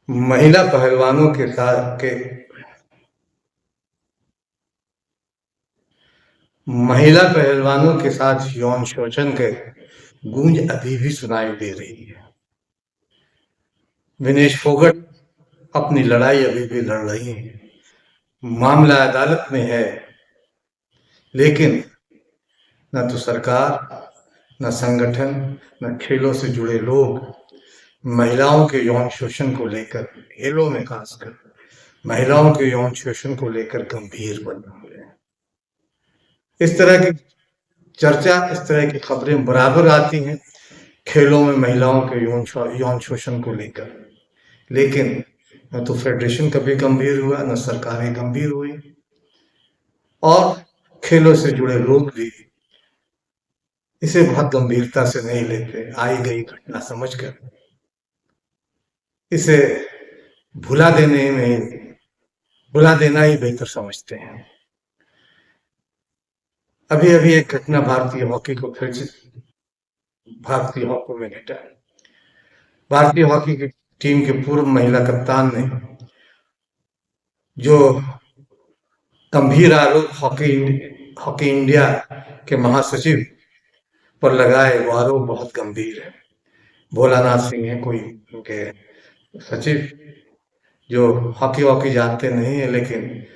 महिला पहलवानों के साथ के महिला पहलवानों के साथ यौन शोषण के गूंज अभी भी सुनाई दे रही है। विनेश फोगट अपनी लड़ाई अभी भी लड़ रही हैं। मामला अदालत में है, लेकिन न तो सरकार, न संगठन, न खेलों से जुड़े लोग महिलाओं के यौन शोषण को लेकर, खेलों में खासकर महिलाओं के यौन शोषण को लेकर गंभीर बने हुए हैं। इस तरह की चर्चा, इस तरह की खबरें बराबर आती हैं खेलों में महिलाओं के यौन शोषण को लेकर, लेकिन न तो फेडरेशन कभी गंभीर हुआ, न सरकारें गंभीर हुई, और खेलों से जुड़े लोग भी इसे बहुत गंभीरता से नहीं लेते। आई गई घटना समझकर इसे भुला देने में भुला देना ही बेहतर समझते हैं। अभी अभी एक घटना भारतीय हॉकी में घटा। भारतीय हॉकी की टीम के पूर्व महिला कप्तान ने जो गंभीर आरोप हॉकी इंडिया के महासचिव पर लगाए, वो आरोप बहुत गंभीर है। भोलानाथ सिंह है कोई उनके सचिव, जो हॉकी जानते नहीं है, लेकिन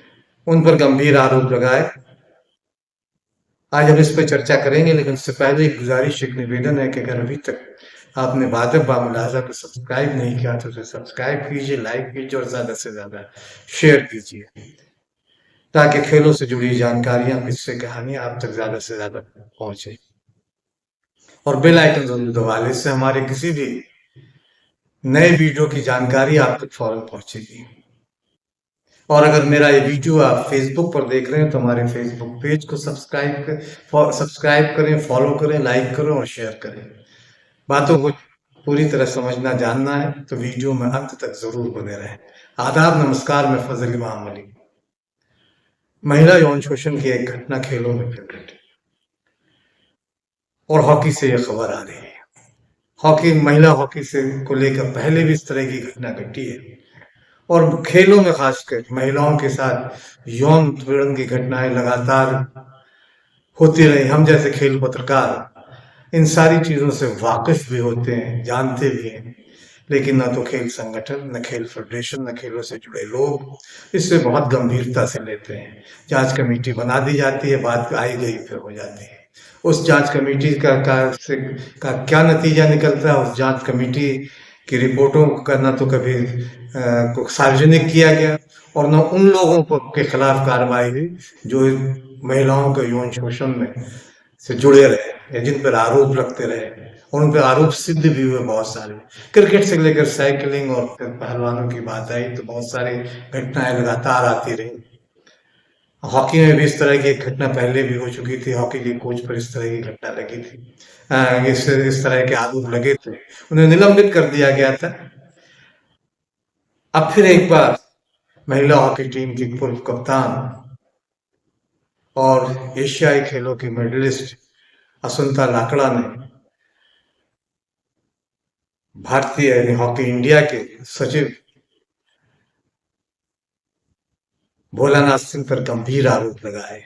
उन पर गंभीर आरोप लगाए। आज हम इस पर चर्चा करेंगे, लेकिन उससे पहले एक गुजारिश, एक निवेदन है कि अगर अभी तक आपने बादब बामुलाजा को सब्सक्राइब नहीं किया तो उसे सब्सक्राइब कीजिए, लाइक कीजिए और ज्यादा से ज्यादा शेयर कीजिए, ताकि खेलों से जुड़ी जानकारियां, किस्से, कहानियां आप तक ज्यादा से ज्यादा पहुंचे। और बेल आइकन जरूर दबा लें, इससे हमारे किसी भी नए वीडियो की जानकारी आप तक फौरन पहुंचेगी। और अगर मेरा ये वीडियो आप फेसबुक पर देख रहे हैं तो हमारे फेसबुक पेज को सब्सक्राइब करें, फॉलो करें, लाइक करें और शेयर करें। बातों को पूरी तरह समझना, जानना है तो वीडियो में अंत तक जरूर बने रहें। आदाब, नमस्कार, मैं फजल इमाम अली। महिला यौन शोषण की एक घटना खेलों में फिर घटी, और हॉकी से यह खबर आ रही है। महिला हॉकी से को लेकर पहले भी इस तरह की घटना घटी है, और खेलों में खासकर महिलाओं के साथ यौन उत्पीड़न की घटनाएं लगातार होती रही। हम जैसे खेल पत्रकार इन सारी चीजों से वाकिफ भी होते हैं, जानते भी हैं, लेकिन न तो खेल संगठन, न खेल फेडरेशन, न खेलों से जुड़े लोग इससे बहुत गंभीरता से लेते हैं। जांच कमेटी बना दी जाती है, बात आई गई फिर हो जाती है। उस जांच कमेटी का क्या नतीजा निकलता है, उस जांच कमेटी की रिपोर्टों का न तो कभी को सार्वजनिक किया गया, और न उन लोगों को के खिलाफ कार्रवाई हुई जो महिलाओं के यौन शोषण में से जुड़े रहे या जिन पर आरोप लगते रहे, और उन पर आरोप सिद्ध भी हुए बहुत सारे। क्रिकेट से लेकर साइकिलिंग और पहलवानों की बात आई तो बहुत सारी घटनाएं लगातार आती रही। हॉकी में भी इस तरह की एक घटना पहले भी हो चुकी थी। हॉकी के कोच पर इस तरह की घटना लगी थी, इस तरह के आरोप लगे थे, उन्हें निलंबित कर दिया गया था। अब फिर एक बार महिला हॉकी टीम की पूर्व कप्तान और एशियाई खेलों की मेडलिस्ट असुंता लाकड़ा ने भारतीय हॉकी इंडिया के सचिव भोलानाथ सिंह पर गंभीर आरोप लगाए।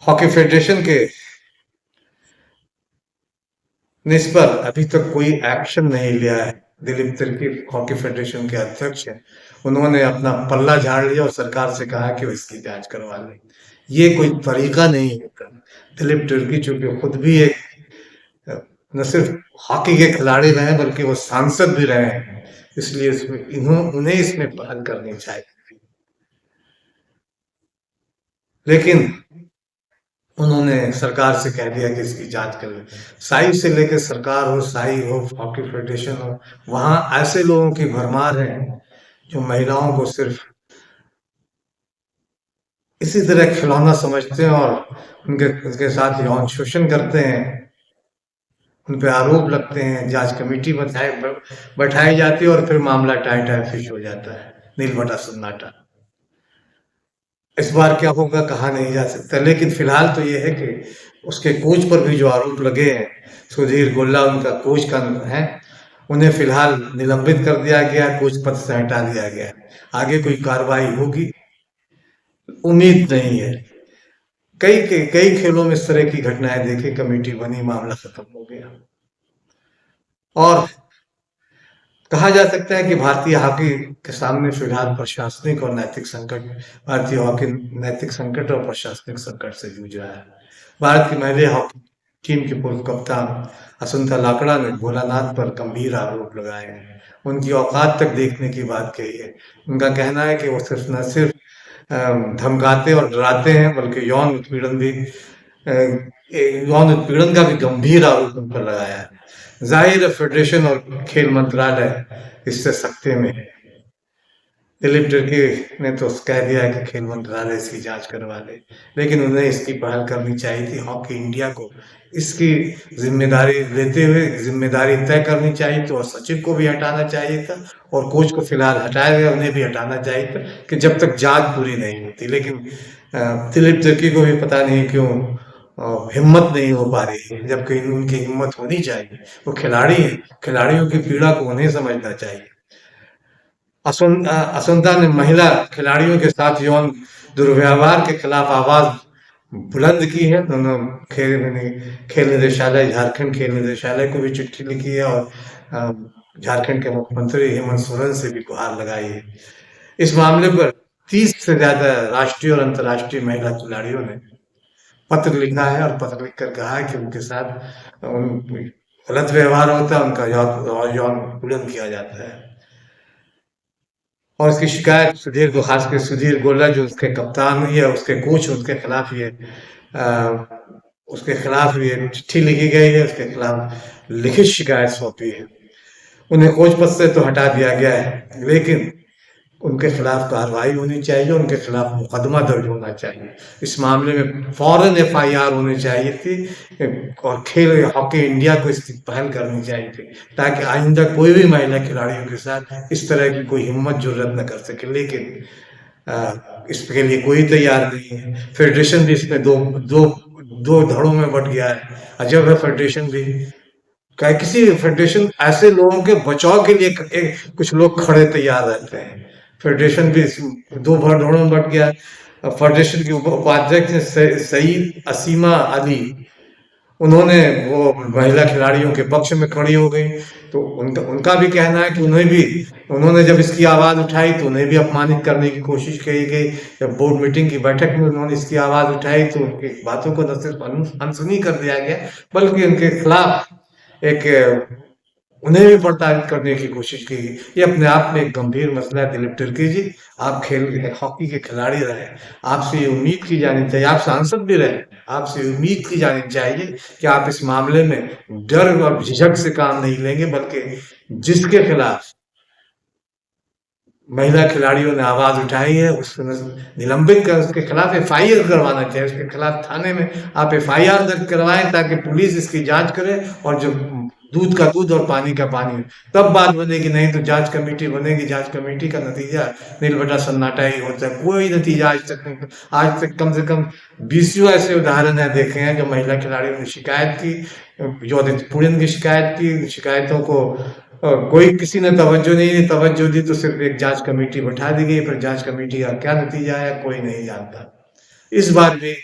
हॉकी फेडरेशन के ने इस पर अभी तक कोई एक्शन नहीं लिया है। दिलीप तिर्की हॉकी फेडरेशन के अध्यक्ष हैं, उन्होंने अपना पल्ला झाड़ लिया और सरकार से कहा कि वो इसकी जांच करवा ले। ये कोई तरीका नहीं है। दिलीप तिर्की चूंकि खुद भी एक न सिर्फ हॉकी के खिलाड़ी रहे बल्कि वो सांसद भी रहे हैं, इसलिए उन्हें इसमें पहल करनी चाहिए। लेकिन उन्होंने सरकार से कह दिया कि इसकी जांच कर ले। साई से लेकर सरकार हो, साई हो, हॉकी फेडरेशन हो, वहां ऐसे लोगों की भरमार है जो महिलाओं को सिर्फ इसी तरह खिलौना समझते हैं और उनके साथ यौन शोषण करते हैं, उन पे आरोप लगते हैं, जांच कमेटी बैठाई जाती है और फिर मामला टाई फिश हो जाता है, नील बटा सन्नाटा। इस बार क्या होगा कहा नहीं जा सकता, लेकिन फिलहाल तो ये है कि उसके कोच पर भी जो आरोप लगे हैं, सुधीर गोल्ला उनका कोच का है, उन्हें फिलहाल निलंबित कर दिया गया, कोच पद से हटा दिया गया। आगे कोई कार्रवाई होगी, उम्मीद नहीं है। कई खेलों में इस तरह की घटनाएं देखी, कमेटी बनी, मामला खत्म हो गया। और कहा जा सकता है कि भारतीय हॉकी के सामने फिलहाल प्रशासनिक और नैतिक संकट, भारतीय हॉकी नैतिक संकट और प्रशासनिक संकट से जूझ रहा है। भारत की महिला हॉकी टीम के पूर्व कप्तान असुंथा लाकड़ा ने भोलानाथ पर गंभीर आरोप लगाए हैं। उनकी औकात तक देखने की बात कही है। उनका कहना है कि वो सिर्फ न सिर्फ धमकाते और डराते हैं, बल्कि यौन उत्पीड़न का भी गंभीर आरोप उन पर लगाया है। जाहिर है फेडरेशन और खेल मंत्रालय इससे सख्ते में है। दिलीप तिर्की ने तो कह दिया है कि खेल मंत्रालय इसकी जांच करवा ले, लेकिन उन्हें इसकी पहल करनी चाहिए थी। हॉकी इंडिया को इसकी जिम्मेदारी लेते हुए जिम्मेदारी तय करनी चाहिए थी, और सचिव को भी हटाना चाहिए था, और कोच को फिलहाल हटाया गया, उन्हें भी हटाना चाहिए था कि जब तक जांच पूरी नहीं होती। लेकिन दिलीप तिर्की को भी पता नहीं क्यों हिम्मत नहीं हो पा रही है, जबकि उनकी हिम्मत होनी चाहिए। वो खिलाड़ी हैं, खिलाड़ियों की पीड़ा को उन्हें समझना चाहिए। असुंदा ने महिला खिलाड़ियों के साथ यौन दुर्व्यवहार के खिलाफ आवाज बुलंद की है। दोनों खेल निदेशालय, झारखंड खेल निदेशालय को भी चिट्ठी लिखी है, और झारखंड के मुख्यमंत्री हेमंत सोरेन से भी गुहार लगाई है। इस मामले पर 30 से ज्यादा राष्ट्रीय और अंतर्राष्ट्रीय महिला खिलाड़ियों ने पत्र लिखा है, और पत्र लिखकर कहा है कि उनके साथ गलत व्यवहार होता है, उनका यौन उत्पीड़न किया जाता है। और इसकी शिकायत खास कर सुधीर गोला, जो उसके कप्तान या उसके कोच, उसके खिलाफ ये चिट्ठी लिखी गई है, उसके खिलाफ लिखित शिकायत सौंपी है। उन्हें कोच पद से तो हटा दिया गया है, लेकिन उनके खिलाफ कार्रवाई होनी चाहिए, उनके खिलाफ मुकदमा दर्ज होना चाहिए। इस मामले में फौरन एफआईआर होनी चाहिए थी, और खेल हॉकी इंडिया को इसकी पहल करनी चाहिए थी, ताकि आइंदा कोई भी महिला खिलाड़ियों के साथ इस तरह की कोई हिम्मत जुर्रत न कर सके। लेकिन इसके लिए कोई तैयार नहीं है। फेडरेशन भी इसमें दो दो दो धड़ों में बट गया है। अजब है, फेडरेशन भी क्या, किसी फेडरेशन ऐसे लोगों के बचाव के लिए कुछ लोग खड़े तैयार रहते हैं। फेडरेशन भी दो धड़ों में बट गया। फेडरेशन के उपाध्यक्ष सईद असीमा अली, उन्होंने वो महिला खिलाड़ियों के पक्ष में खड़ी हो गई। तो उनका उनका भी कहना है कि उन्होंने जब इसकी आवाज उठाई तो उन्हें भी अपमानित करने की कोशिश की गई। जब बोर्ड मीटिंग की बैठक में उन्होंने इसकी आवाज उठाई तो उनकी बातों को न सिर्फ अनसुनी कर दिया गया, बल्कि उनके खिलाफ एक उन्हें भी प्रताड़ित करने की कोशिश की गई। ये अपने आप में एक गंभीर मसला है। दिलीप तिर्की जी, आप हॉकी के खिलाड़ी रहे, आपसे ये उम्मीद की जानी चाहिए, आप सांसद भी रहे, आपसे उम्मीद की जानी चाहिए कि आप इस मामले में डर और झिझक से काम नहीं लेंगे, बल्कि जिसके खिलाफ महिला खिलाड़ियों ने आवाज उठाई है उसको निलंबित कर, उसके खिलाफ एफआईआर करवाना चाहिए। उसके खिलाफ थाने में आप एफआईआर दर्ज करवाएं, ताकि पुलिस इसकी जांच करे, और जो दूध का दूध और पानी का पानी, तब बात बनेगी। नहीं तो जांच कमेटी बनेगी, जांच कमेटी का नतीजा नीलबटा सन्नाटा ही होता है, कोई नतीजा आज तक नहीं। आज तक कम से कम 20 ऐसे उदाहरण है देखे हैं जो महिला खिलाड़ियों ने शिकायत की, यौन उत्पीड़न की शिकायत की, शिकायतों को कोई किसी ने तवज्जो नहीं तवज्जो दी, तो सिर्फ एक जांच कमेटी बैठा दी गई। फिर जांच कमेटी का क्या नतीजा आया कोई नहीं जानता। इस बार भी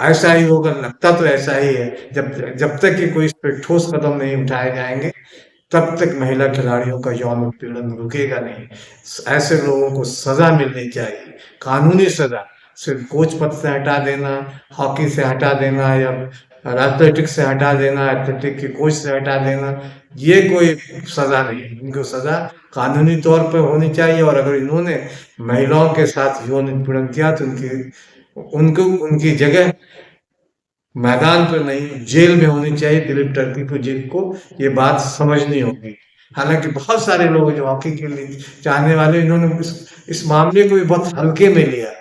ऐसा ही होगा, लगता तो ऐसा ही है। जब जब तक कि कोई इस पर ठोस कदम नहीं उठाए जाएंगे, तब तक महिला खिलाड़ियों का यौन उत्पीड़न रुकेगा नहीं। ऐसे लोगों को सजा मिलनी चाहिए, कानूनी सजा। सिर्फ कोच पद से हटा देना, हॉकी से हटा देना, या एथलेटिक्स से हटा देना, एथलेटिक के कोच से हटा देना, ये कोई सजा नहीं है। इनको सजा कानूनी तौर पर होनी चाहिए, और अगर इन्होंने महिलाओं के साथ यौन उत्पीड़न किया तो उनको उनकी जगह मैदान पर नहीं जेल में होनी चाहिए। दिलीप तिर्की को जेल को ये बात समझनी होगी। हालांकि बहुत सारे लोग जो हॉकी के लिए चाहने वाले, इन्होंने इस मामले को भी बहुत हल्के में लिया।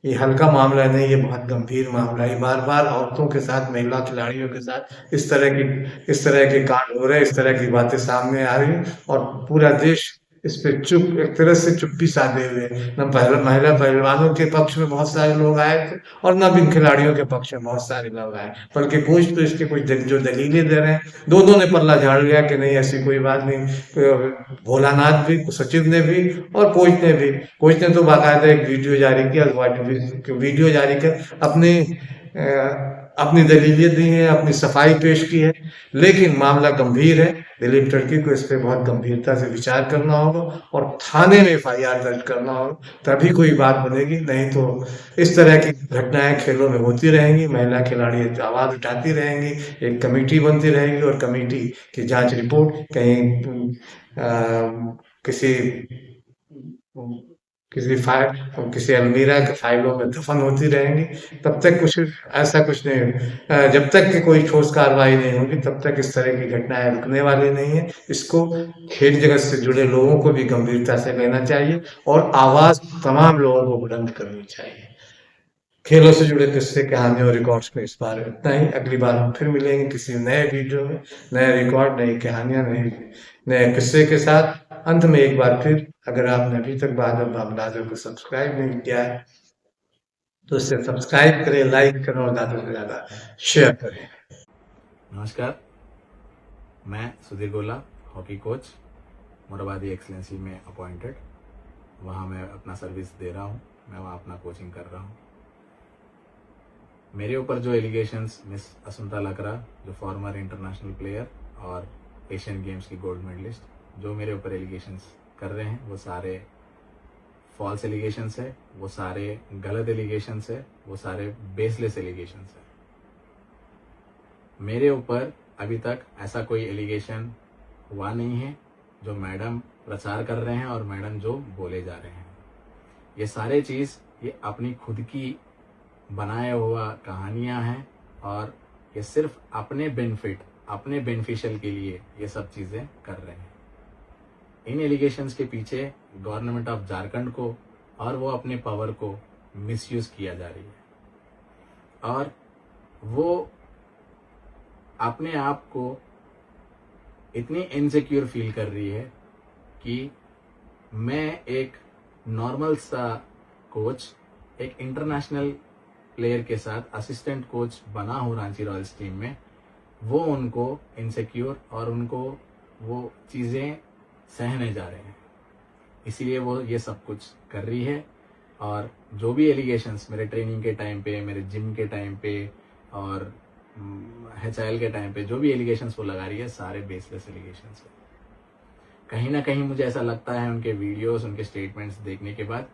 ये हल्का मामला नहीं, ये बहुत गंभीर मामला है। बार बार औरतों के साथ, महिला खिलाड़ियों के साथ इस तरह के कांड हो रहे हैं, इस तरह की बातें सामने आ रही हैं, और पूरा देश इस पे चुप एक तरह से चुप्पी साधे हुए न महिला पहलवानों के पक्ष में बहुत सारे लोग आए थे और न भी इन खिलाड़ियों के पक्ष में बहुत सारे लोग आए, बल्कि कोच तो इसके कुछ जो दलीलें दे रहे हैं, दोनों ने पल्ला झाड़ लिया कि नहीं ऐसी कोई बात नहीं। भोलानाथ भी, सचिव ने भी और कोच ने तो बाकायदा एक वीडियो जारी किया, वीडियो जारी कर अपनी दलीलें दी हैं, अपनी सफाई पेश की है। लेकिन मामला गंभीर है, दिलीप टर्की को इस पे बहुत गंभीरता से विचार करना होगा और थाने में एफआईआर दर्ज करना होगा, तभी कोई बात बनेगी। नहीं तो इस तरह की घटनाएं खेलों में होती रहेंगी, महिला खिलाड़ी आवाज उठाती रहेंगी, एक कमेटी बनती रहेगी और कमेटी की जांच रिपोर्ट कहीं किसी किसी अलमीरा के फाइलों में दफन होती रहेंगी। तब तक कुछ ऐसा कुछ नहीं जब तक कि कोई ठोस कार्रवाई नहीं होगी तब तक इस तरह की घटनाएं रुकने वाली नहीं है। इसको खेल जगत से जुड़े लोगों को भी गंभीरता से लेना चाहिए और आवाज तमाम लोगों को बुलंद करनी चाहिए। खेलों से जुड़े किस्से, कहानियों और रिकॉर्ड्स में इस बार इतना ही। अगली बार हम फिर मिलेंगे किसी नए वीडियो में, नए रिकॉर्ड, नई कहानियां, नए किस्से के साथ। अंत में एक बार फिर, अगर आपने अभी तक बादल बाबलादो को सब्सक्राइब नहीं किया है तो इसे सब्सक्राइब करें, लाइक करें और ज़्यादा से ज़्यादा शेयर करें। नमस्कार, मैं सुधीर गोला, हॉकी कोच, मोराबादी एक्सलेंसी में अपॉइंटेड। वहाँ मैं अपना सर्विस दे रहा हूँ, मैं वहाँ अपना कोचिंग कर रहा हूँ। मेरे ऊपर जो एलिगेशंस मिस असुंता लकरा, जो फॉर्मर इंटरनेशनल प्लेयर और एशियन गेम्स की गोल्ड मेडलिस्ट, जो मेरे ऊपर एलिगेशंस कर रहे हैं वो सारे फॉल्स एलिगेशंस है, वो सारे गलत एलिगेशंस है, वो सारे बेसलेस एलिगेशंस है। मेरे ऊपर अभी तक ऐसा कोई एलिगेशन हुआ नहीं है जो मैडम प्रचार कर रहे हैं और मैडम जो बोले जा रहे हैं। ये सारे चीज़ ये अपनी खुद की बनाए हुआ कहानियां हैं और ये सिर्फ अपने बेनिफिट, अपने बेनिफिशियल के लिए ये सब चीज़ें कर रहे हैं। इन एलिगेशंस के पीछे गवर्नमेंट ऑफ झारखंड को और वो अपने पावर को मिसयूज किया जा रही है और वो अपने आप को इतनी इनसिक्योर फील कर रही है कि मैं एक नॉर्मल सा कोच, एक इंटरनेशनल प्लेयर के साथ असिस्टेंट कोच बना हूँ रांची रॉयल्स टीम में, वो उनको इनसिक्योर और उनको वो चीज़ें सहने जा रहे हैं, इसीलिए वो ये सब कुछ कर रही है। और जो भी एलिगेशंस मेरे ट्रेनिंग के टाइम पे, मेरे जिम के टाइम पे और HIL के टाइम पे जो भी एलिगेशंस वो लगा रही है, सारे बेसलेस एलिगेशंस है। कहीं ना कहीं मुझे ऐसा लगता है उनके वीडियोस, उनके स्टेटमेंट्स देखने के बाद